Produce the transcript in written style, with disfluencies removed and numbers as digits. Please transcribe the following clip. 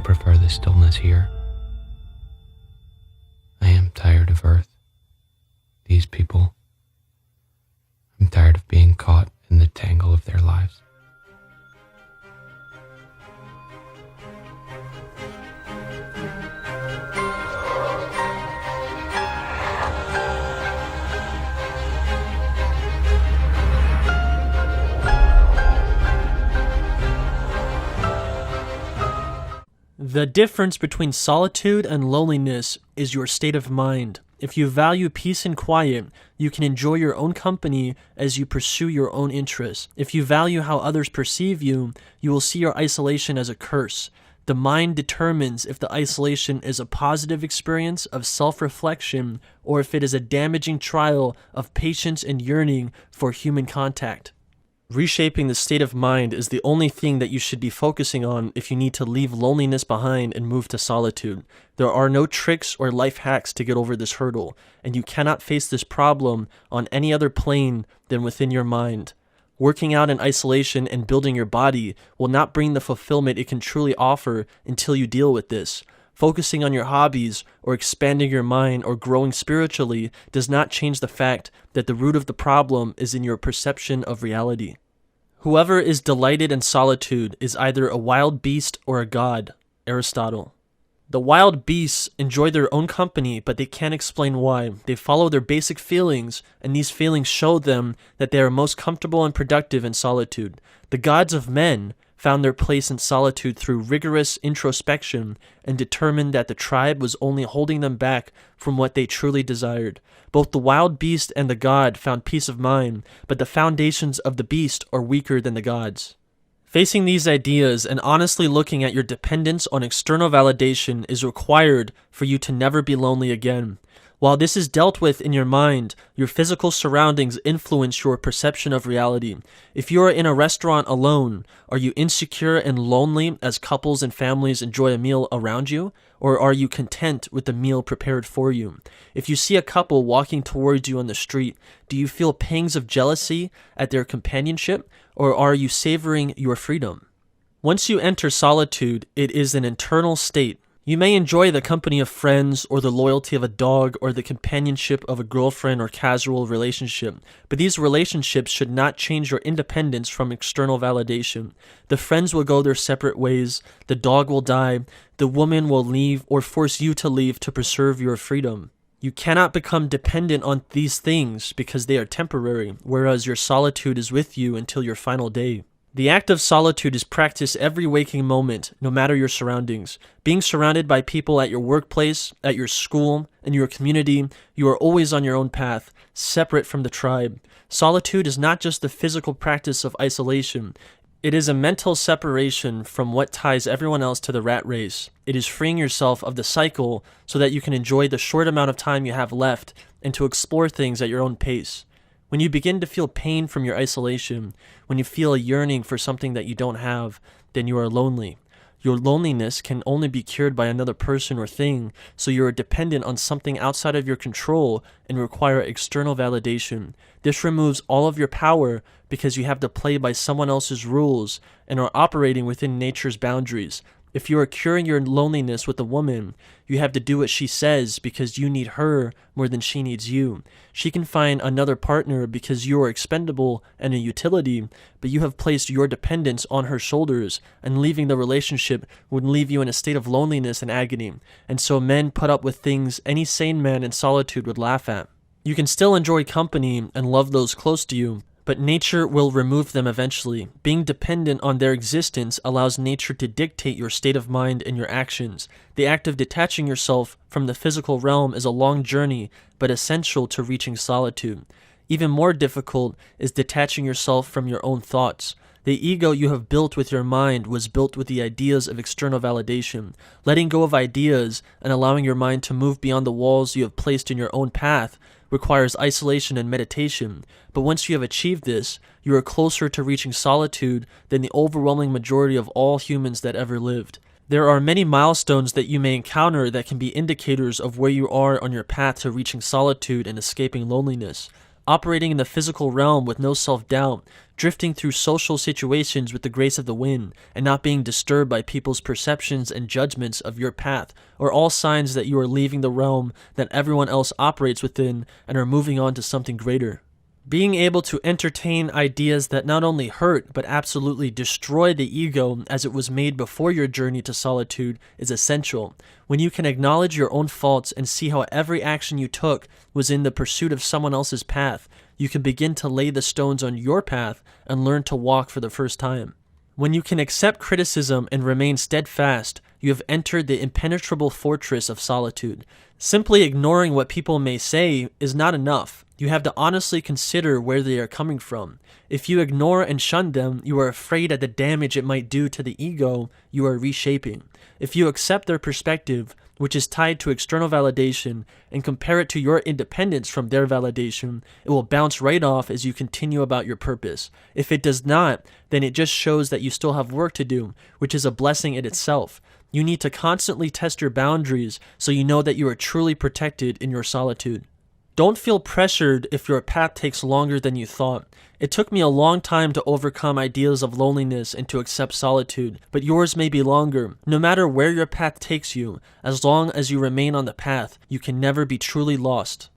prefer the stillness here. I am tired of Earth, these people. I'm tired of being caught in the tangle of their lives. The difference between solitude and loneliness is your state of mind. If you value peace and quiet, you can enjoy your own company as you pursue your own interests. If you value how others perceive you, you will see your isolation as a curse. The mind determines if the isolation is a positive experience of self-reflection or if it is a damaging trial of patience and yearning for human contact. Reshaping the state of mind is the only thing that you should be focusing on if you need to leave loneliness behind and move to solitude. There are no tricks or life hacks to get over this hurdle, and you cannot face this problem on any other plane than within your mind. Working out in isolation and building your body will not bring the fulfillment it can truly offer until you deal with this. Focusing on your hobbies or expanding your mind or growing spiritually does not change the fact that the root of the problem is in your perception of reality. Whoever is delighted in solitude is either a wild beast or a god. Aristotle. The wild beasts enjoy their own company, but they can't explain why. They follow their basic feelings, and these feelings show them that they are most comfortable and productive in solitude. The gods of men found their place in solitude through rigorous introspection and determined that the tribe was only holding them back from what they truly desired. Both the wild beast and the god found peace of mind, but the foundations of the beast are weaker than the gods. Facing these ideas and honestly looking at your dependence on external validation is required for you to never be lonely again. While this is dealt with in your mind, your physical surroundings influence your perception of reality. If you are in a restaurant alone, are you insecure and lonely as couples and families enjoy a meal around you? Or are you content with the meal prepared for you? If you see a couple walking towards you on the street, do you feel pangs of jealousy at their companionship? Or are you savoring your freedom? Once you enter solitude, it is an internal state. You may enjoy the company of friends or the loyalty of a dog or the companionship of a girlfriend or casual relationship, but these relationships should not change your independence from external validation. The friends will go their separate ways, the dog will die, the woman will leave or force you to leave to preserve your freedom. You cannot become dependent on these things because they are temporary, whereas your solitude is with you until your final day. The act of solitude is practiced every waking moment, no matter your surroundings. Being surrounded by people at your workplace, at your school, in your community, you are always on your own path, separate from the tribe. Solitude is not just the physical practice of isolation. It is a mental separation from what ties everyone else to the rat race. It is freeing yourself of the cycle so that you can enjoy the short amount of time you have left and to explore things at your own pace. When you begin to feel pain from your isolation, when you feel a yearning for something that you don't have, then you are lonely. Your loneliness can only be cured by another person or thing, so you are dependent on something outside of your control and require external validation. This removes all of your power because you have to play by someone else's rules and are operating within nature's boundaries. If you are curing your loneliness with a woman, you have to do what she says because you need her more than she needs you. She can find another partner because you are expendable and a utility, but you have placed your dependence on her shoulders, and leaving the relationship would leave you in a state of loneliness and agony. And so men put up with things any sane man in solitude would laugh at. You can still enjoy company and love those close to you, but nature will remove them eventually. Being dependent on their existence allows nature to dictate your state of mind and your actions. The act of detaching yourself from the physical realm is a long journey, but essential to reaching solitude. Even more difficult is detaching yourself from your own thoughts. The ego you have built with your mind was built with the ideas of external validation. Letting go of ideas and allowing your mind to move beyond the walls you have placed in your own path requires isolation and meditation, but once you have achieved this, you are closer to reaching solitude than the overwhelming majority of all humans that ever lived. There are many milestones that you may encounter that can be indicators of where you are on your path to reaching solitude and escaping loneliness. operating in the physical realm with no self-doubt, drifting through social situations with the grace of the wind, and not being disturbed by people's perceptions and judgments of your path, are all signs that you are leaving the realm that everyone else operates within and are moving on to something greater. Being able to entertain ideas that not only hurt but absolutely destroy the ego as it was made before your journey to solitude is essential. When you can acknowledge your own faults and see how every action you took was in the pursuit of someone else's path, you can begin to lay the stones on your path and learn to walk for the first time. When you can accept criticism and remain steadfast, you have entered the impenetrable fortress of solitude. Simply ignoring what people may say is not enough. You have to honestly consider where they are coming from. If you ignore and shun them, you are afraid of the damage it might do to the ego you are reshaping. If you accept their perspective, which is tied to external validation, and compare it to your independence from their validation, it will bounce right off as you continue about your purpose. If it does not, then it just shows that you still have work to do, which is a blessing in itself. You need to constantly test your boundaries so you know that you are truly protected in your solitude. Don't feel pressured if your path takes longer than you thought. It took me a long time to overcome ideas of loneliness and to accept solitude, but yours may be longer. No matter where your path takes you, as long as you remain on the path, you can never be truly lost.